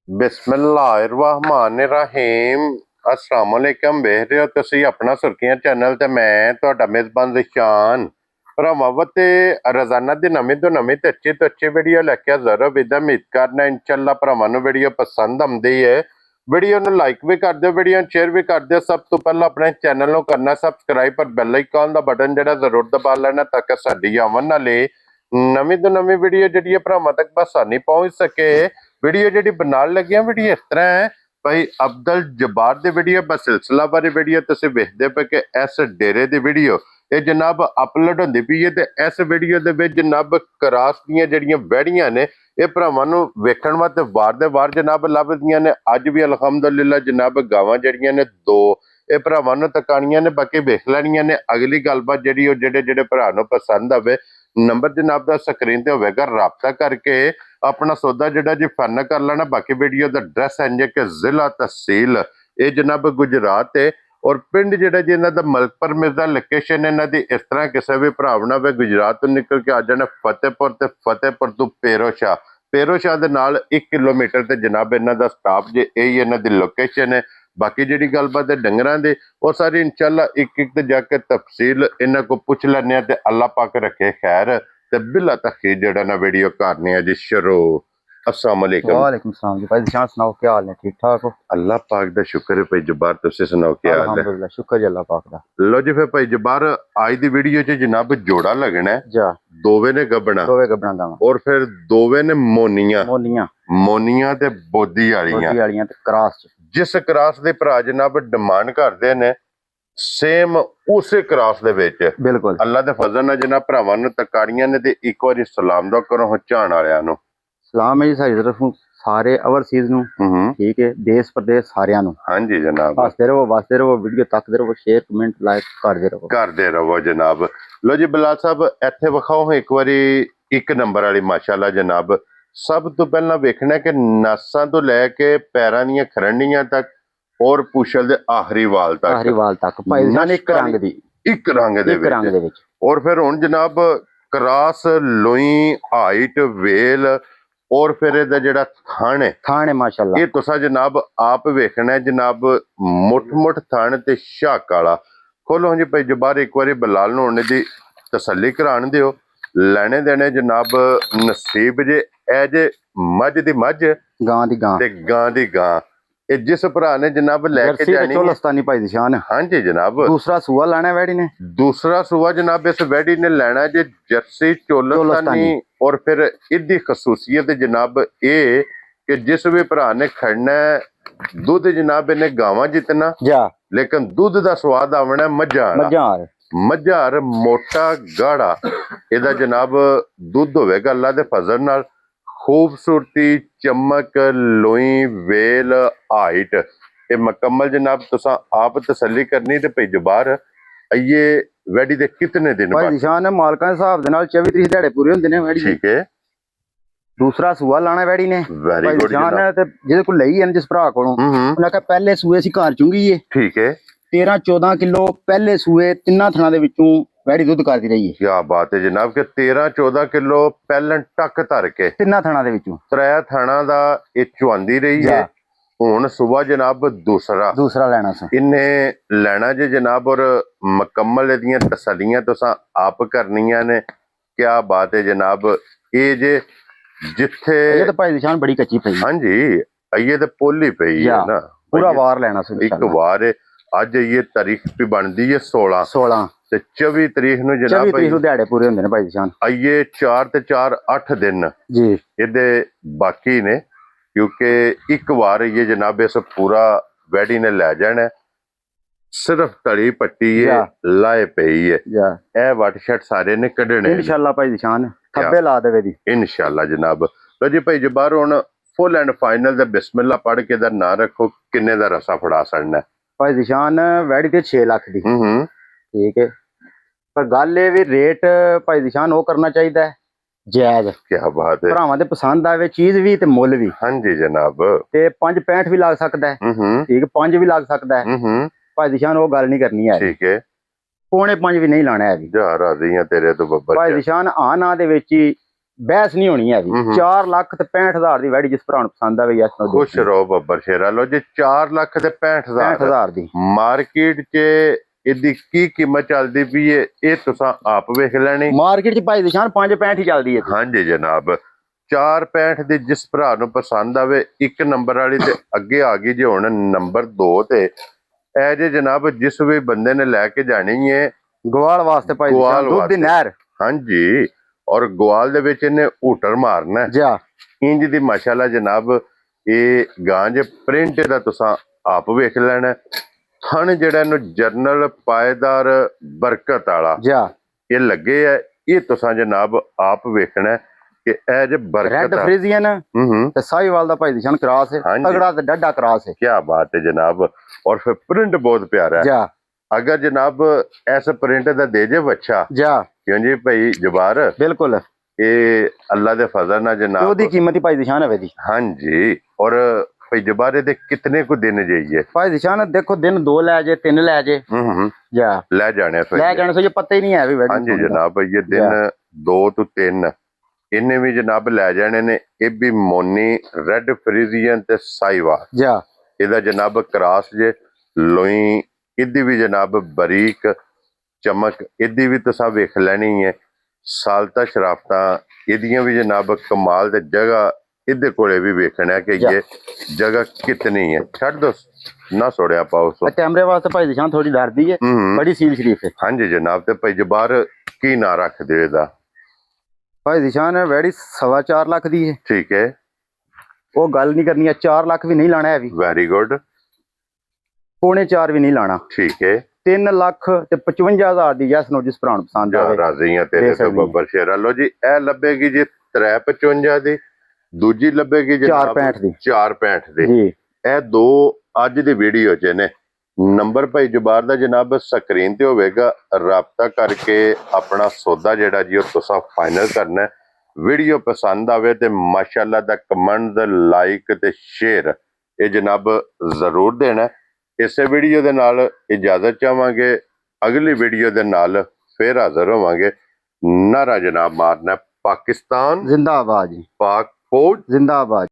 ਬਿਸਮਿल्लाहिर्रहमानिर्रहीम अस्सलाम वालेकुम। ਵੇਖ ਰਹੇ ਹੋ ਤੁਸੀਂ ਆਪਣਾ ਸੁਰਖੀਆਂ ਚੈਨਲ ਤੇ ਮੈਂ ਤੁਹਾਡਾ ਮੇਜ਼ਬਾਨ ਰਿਸ਼ਾਨ ਭਰਾਵਾਂ ਤੇ ਰੋਜ਼ਾਨਾ ਦੀ ਨਵੀਂ ਤੋਂ ਨਵੀਂ ਤੇ ਅੱਛੀ ਵੀਡੀਓ ਲੈ ਕੇ ਹਾਜ਼ਰ ਹਾਂ। ਉਮੀਦ ਕਰਨਾ ਇਨਸ਼ਾਅੱਲਾ ਭਰਾਵਾਂ ਨੂੰ ਵੀਡੀਓ ਪਸੰਦ ਆਉਂਦੀ ਹੈ। ਵੀਡੀਓ ਨੂੰ ਲਾਈਕ ਵੀ ਕਰ ਦਿਓ, ਵੀਡੀਓ ਨੂੰ ਸ਼ੇਅਰ ਵੀ ਕਰ ਦਿਓ। ਸਭ ਤੋਂ ਪਹਿਲਾਂ ਆਪਣੇ ਚੈਨਲ ਨੂੰ ਕਰਨਾ ਸਬਸਕ੍ਰਾਈਬ ਪਰ ਬੈਲ ਆਈਕਨ ਦਾ ਬਟਨ ਜਿਹੜਾ ਜ਼ਰੂਰ ਦਬਾ ਲੈਣਾ ਤਾਂ ਕਿ ਸਾਡੀ ਆਉਣ ਵਾਲੀ ਨਵੀਂ ਤੋਂ ਨਵੀਂ ਵੀਡੀਓ ਜਿਹੜੀ ਭਰਾਵਾਂ ਤੱਕ ਆਸਾਨੀ ਪਹੁੰਚ ਸਕੇ। वीडियो जी बनाने लगे वीडियो इस तरह है भाई अब्दुल जब्बार दी वीडियो बस सिलसिला बारे वीडियो तुसीं वेखदे पे कि इस डेरे दी वीडियो ये जनाब अपलोड होंदी पई है ते इस वीडियो दे विच जनाब क्रास दीयां जिहड़ियां वैड़ियां ने ये भरावां नूं वेखण वास्ते वार दे वार जनाब लभदियां ने। अज भी अलहमदुलिल्लाह जनाब गावां जिहड़ियां ने दो ये भरावां नूं तकाणियां ने, बाकी वेख लैणियां ने। अगली गलबात जिहड़ी ओह जिहड़े भरा नूं पसंद आवे नंबर जनाब दा स्क्रीन ते होवेगा, राबता करके अपना सौदा जिहड़ा जी फाइनल कर लेना। बाकी वीडियो का एड्रैस है कि जिला तहसील ये जनाब गुजरात है और पिंड जिहड़ा जी इन्हां दा मलकपुर मिर्जा लोकेशन इन्हां दी इस तरह किसी भी भरा ना वे गुजरात तो निकल के आ जाना फतेहपुर ते फतेहपुर तो पेरोशाह दे नाल 1 किलोमीटर ते जनाब इन्हां दा स्टाफ जे यही इन्हां दी लोकेशन है। बाकी जी गलबात है डंगरां दी वो सारी इंशाअल्लाह एक ते जाके तफसील इन्हां को पुछ लैने ते अल्लाह पाक रखे खैर ते बिला तखीर जड़ा ना वीडियो करने जी शुरू। अस्सलाम वालेकुम। वालेकुम सलाम जी भाई शान सुनाओ क्या हाल है? ठीक ठाक हो? अल्लाह पाक दा शुक्र है भाई जब्बार, तुसी सुनाओ क्या हाल है? अल्हम्दुलिल्लाह शुक्र जी अल्लाह पाक दा। लो जी फिर भाई जब्बार आज दी वीडियो च जनाब जोड़ा लगना है जा दोवे ने गबना गावां और फिर दोवे ने मोनियां मोनियां ते बोदी वालियां ते क्रॉस जिस क्रॉस दे भरा जनाब डिमांड करदे ने सेम उसे क्रॉस दे विच बिल्कुल अल्लाह दे फजल नाल जनाब भरावां नूं तकाड़ियां ने ते एक बारी सलाम दा करो चाहण वालियां नूं सलाम है जी सारी तरफ सारे ओवरसीज नूं। ठीक है, देश प्रदेश सारियां नूं। हाँ जी जनाब, वास्ते रहो वीडियो तकदे रहो, शेयर कमेंट लाइक करदे रहो जनाब। लो जी बिलाल साहब इत्थे विखाओ एक बारी एक नंबर वाली माशाल्लाह जनाब। सब तो पहला वेखना कि नसां तो लैके पैरां दीयां खरंडियां तक और पुछल दे आखिरी वाल तक भाई जान एक रंग दे विच और फिर हुण जनाब क्रॉस लोई हाइट वेल और फिर इहदा जिहड़ा थण है माशाल्लाह ये तुसा जनाब आप वेखना है जनाब। मुठ थण ते शक वाला खोलो जी भाई जबार एक बारी बिलाल नूं हुण दी तसल्ली कराण दिओ। लैने देने जनाब नसीब जे ए जे मझ दी मझ गां दी गां ये जिस भरा ने जनाब लैके जानी चोलस्तानी भाई शान। हाँ जी जनाब दूसरा सूआ लाना वैड़ी ने, दूसरा सूआ जनाब इस वैड़ी ने लेना जे जर्सी चोलस्तानी। और फिर इदी खसूसियत जनाब ये कि जिस भी भरा ने खड़ना दुध जनाब इन्हें गावां जितना लेकिन दुध का स्वाद आवना मझार मोटा गाढ़ा इहदा जनाब दुध होवेगा अल्लाह दे फजल नाल। खूबसूरती चमक लोई वेल हाइट ये मुकम्मल जनाब तुसा आप तसल्ली करनी ते भाई जबार ये वैडी दे कितने दिन भाई निशान है मालकां दे हिसाब दे नाल 24 30 दिहाड़े पूरे होंदे ने वैडी। ठीक है, दूसरा सूआ लाना वैडी ने वेरी गुड जनाब ते जिहदे कोल लई है जिस भरा कोलों उन्हें कहा पहले सूए सी घर चुंगी है। ठीक है, 13 14 किलो पहले सूए तिन्ना थणा दे विचों वैड़ी दुध करदी रही है। क्या बात है जनाब के 13 14 किलो पहलन टक धर के तिन्ना थणा दे विचों 3 थणा दा ये चुआंदी रही है। हुण सुबह जनाब दूसरा लेना सी इन्हें लेना जे जनाब और मुकम्मल इहदियां तसल्लियां तुसां आप करनियां ने। क्या बात है जनाब ये जे जिथे ये तो भाई निशान बड़ी कच्ची पई। हाँ जी ये तो पोली पई है ना, पूरा वार लेना सी एक वार है। अज ये तारीख भी बनती है 16 ते 24 तरीक नूं जनाब 24 तरीक नूं दिहाड़े पूरे होंदे ने भाई निशान। आइए 4 ते 4 8 दिन जी इहदे बाकी ने क्योंकि एक बार ये जनाब इस पूरा वैडी ने लै जाना सिर्फ तड़ी पट्टी है लाए पई है ए वट शट सारे ने कढने इंशाअल्लाह भाई निशान खब्बे ला देवे दी इंशाअल्लाह जनाब। तो जी भाई जबार हुण फुल एंड फाइनल दा बिस्मिल्लाह पढ़ के दा ना रखो किन्ने दा रसा फड़ा सकना भाई निशान वैडी ते 6 लाख दी। ठीक है, पर गल ये भी रेट भाई निशान वो करना चाहिए जायज। क्या बात है, भरावां दे पसंद आवे चीज भी ते मुल भी। हाँ जी जनाब ते 5 65 भी लग सकदा है। ठीक है, 5 भी लग सकदा है भाई निशान वो गल नहीं करनी है। ठीक है, पौने 5 भी नहीं लाना है जा राजी हां तेरे तो बब्बर भाई निशान आ ना दे विच ही ਬਹਿਸ ਨਹੀਂ ਹੋਣੀ ਹੈਗੀ। 4,65,000 ਦੀ ਵੈੜੀ ਜਿਸ ਭਰਾ ਨੂੰ ਪਸੰਦ ਆਵੇ ਯਸ ਨੋ ਖੁਸ਼ ਰਹੋ ਬੱਬਰ ਸ਼ੇਰਾ ਲੋ ਜੀ। 4,65,000 ਦੀ ਮਾਰਕੀਟ 'ਚ ਇਹਦੀ ਕੀ ਕੀਮਤ ਚੱਲਦੀ ਪਈ ਹੈ ਇਹ ਤੁਸੀਂ ਆਪ ਵੇਖ ਲੈਣੀ। ਮਾਰਕੀਟ 'ਚ ਭਾਈ ਨਿਸ਼ਾਨ 5,65 ਹੀ ਚੱਲਦੀ ਹੈ। ਹਾਂਜੀ ਜਨਾਬ 4,65 ਦੀ ਜਿਸ ਭਰਾ ਨੂੰ ਪਸੰਦ ਆਵੇ। ਇੱਕ ਨੰਬਰ ਵਾਲੀ ਤੇ ਅੱਗੇ ਆ ਗਈ ਜੇ ਹੁਣ ਨੰਬਰ 2 ਤੇ ਇਹ ਜੇ ਜਨਾਬ ਜਿਸ ਵੀ ਬੰਦੇ ਨੇ ਲੈ ਕੇ ਜਾਣੀ ਹੈ ਗਵਾਲ ਵਾਸਤੇ ਭਾਈ ਨਿਸ਼ਾਨ ਦੁੱਧ ਦੀ ਨਹਿਰ। ਹਾਂਜੀ ਔਰ ਗਵਾਲ ਦੇ ਵਿੱਚ ਇਹਨੇ ਹੂਟਰ ਮਾਰਨਾ ਜਾ ਇੰਜ ਦੀ ਮਾਸ਼ਾਅੱਲਾ ਜਨਾਬ। ਇਹ ਗਾਂ ਜੇ ਪ੍ਰਿੰਟ ਦਾ ਤੁਸੀਂ ਆਪ ਵੇਖ ਲੈਣਾ। ਥਣ ਜਿਹੜਾ ਇਹਨੂੰ ਜਰਨਲ ਪਾਏਦਾਰ ਬਰਕਤ ਵਾਲਾ ਜਾ ਇਹ ਲੱਗੇ ਆ। ਇਹ ਤੁਸੀਂ ਜਨਾਬ ਆਪ ਵੇਖਣਾ ਕਿ ਇਹ ਜੇ ਬਰਕਤ ਰੈਡ ਫਰੀਜ਼ੀਅਨ ਤੇ ਸਾਹੀਵਾਲ ਦਾ ਭਾਈ ਨਿਸ਼ਾਨ ਕਰਾਸ ਹੈ। ਤਗੜਾ ਤੇ ਡੱਡਾ ਕਰਾਸ ਹੈ। ਕੀ ਬਾਤ ਹੈ ਜਨਾਬ। ਔਰ ਫਿਰ ਪ੍ਰਿੰਟ ਬਹੁਤ ਪਿਆਰਾ ਹੈ। ਜਾ ਅਗਰ ਜਨਾਬ ਇਸ ਪ੍ਰਿੰਟ ਦਾ ਦੇ ਜੇ ਬੱਚਾ ਜਾ ਕਿਉਂ ਜੀ ਭਾਈ ਜਬਾਰ ਬਿਲਕੁਲ ਇਹ ਅੱਲਾ ਦੇ ਫਜ਼ਲ ਨਾਲ ਜਨਾਬ ਉਹਦੀ ਕੀਮਤ ਹੀ ਭਾਈ ਨਿਸ਼ਾਨ ਹੈ ਦੀ। ਹਾਂਜੀ ਔਰ ਭਾਈ ਜਬਾਰੇ ਦੇ ਕਿਤਨੇ ਕੁ ਦਿਨ ਜਾਈਏ ਭਾਈ ਨਿਸ਼ਾਨ ਦੇਖੋ ਦਿਨ 2 ਲੈ ਜੇ 3 ਲੈ ਜੇ ਜਾ ਲੈ ਜਾਣੇ ਲੈ ਜਾਣੇ ਸੋ ਪਤਾ ਹੀ ਨਹੀਂ ਹੈ ਵੀ ਵੈਡੀ। ਹਾਂਜੀ ਜਨਾਬ ਇਹ ਦਿਨ 2 ਤੋਂ 3 ਇਹਨੇ ਵੀ ਜਨਾਬ ਲੈ ਜਾਣੇ ਨੇ। ਇਹ ਵੀ ਮੋਨੀ ਰੈਡ ਫਰੀਜ਼ੀਅਨ ਤੇ ਸਾਈਵਾਲ ਜਾ ਇਹਦਾ ਜਨਾਬ ਕਰਾਸ ਜੇ ਲੋਈ। ਇਹਦੀ ਵੀ ਜਨਾਬ ਬਰੀਕ ਚਮਕ ਇਹਦੀ ਵੀ ਤੁਸੀਂ ਵੇਖ ਲੈਣੀ ਹੈ। ਸਾਲਤਾ ਸ਼ਰਾਫਤਾਂ ਇਹਦੀਆਂ ਵੀ ਜਨਾਬ ਕਮਾਲ ਤੇ ਜਗ੍ਹਾ ਇਹਦੇ ਕੋਲੇ ਵੀ ਵੇਖਣਾ ਕਿ ਇਹ ਜਗ੍ਹਾ ਕਿਤਨੀ ਹੈ। ਛੱਡ ਦੋ ਨਾ ਛੋੜਿਆ ਪਾਓ ਸੋ ਕੈਮਰੇ ਵਾਸਤੇ ਭਾਈ ਨਿਸ਼ਾਨ ਥੋੜੀ ਡਰਦੀ ਹੈ ਬੜੀ ਸੀਲ ਸ਼ਰੀਫ ਹੈ। ਹਾਂਜੀ ਜਨਾਬ ਤੇ ਭਾਈ ਜਬਾਰ ਕੀ ਨਾਂ ਰੱਖ ਦਿਓ ਇਹਦਾ? ਭਾਈ ਨਿਸ਼ਾਨ ਵੈੜੀ 4.25 ਲੱਖ ਦੀ ਹੈ। ਠੀਕ ਹੈ ਉਹ ਗੱਲ ਨਹੀਂ ਕਰਨੀ ਹੈ। 4 ਲੱਖ ਵੀ ਨਹੀਂ ਲਾਣਾ ਹੈ ਵੀ। Very good. 3.25 ਵੀ ਨਹੀਂ ਲਾਣਾ। ਠੀਕ ਹੈ 3 ਲੱਖ ਤੇ 55,000 ਦੀ ਯਸ ਨੋ ਜਿਸ ਭਰਾ ਨੂੰ ਪਸੰਦ ਆਵੇ। ਰਾਜ਼ੀ ਆ ਤੇਰੇ ਤੋਂ ਬੱਬਰ ਸ਼ੇਰਾ ਲੋ ਜੀ। ਇਹ ਲੱਭੇਗੀ ਜੀ 355 ਦੀ। ਦੂਜੀ ਲੱਭੇਗੀ ਜੀ 465 ਦੀ। 465 ਦੀ ਜੀ ਇਹ ਦੋ ਅੱਜ ਦੀ ਵੀਡੀਓ 'ਚ ਨੇ। ਨੰਬਰ ਭਾਈ ਜਬਾਰ ਦਾ ਜਨਾਬ ਸਕਰੀਨ ਤੇ ਹੋਵੇਗਾ। ਰਾਬਤਾ ਕਰਕੇ ਆਪਣਾ ਸੌਦਾ ਜਿਹੜਾ ਜੀ ਉਹ ਤੁਸੀਂ ਫਾਈਨਲ ਕਰਨਾ। ਵੀਡੀਓ ਪਸੰਦ ਆਵੇ ਤੇ ਮਾਸ਼ਾਅੱਲਾ ਦਾ ਕਮੈਂਟ ਲਾਈਕ ਤੇ ਸ਼ੇਅਰ ਇਹ ਜਨਾਬ ਜ਼ਰੂਰ ਦੇਣਾ। ਇਸੇ ਵੀਡੀਓ ਦੇ ਨਾਲ ਇਜਾਜ਼ਤ ਚਾਹਾਂਗੇ। ਅਗਲੀ ਵੀਡੀਓ ਦੇ ਨਾਲ ਫਿਰ ਹਾਜ਼ਰ ਹੋਵਾਂਗੇ। ਨਾਰਾ ਜਨਾਬ ਮਾਰਨਾ ਪਾਕਿਸਤਾਨ ਜ਼ਿੰਦਾਬਾਦ ਜੀ। ਪਾਕ ਫੌਜ ਜ਼ਿੰਦਾਬਾਦ।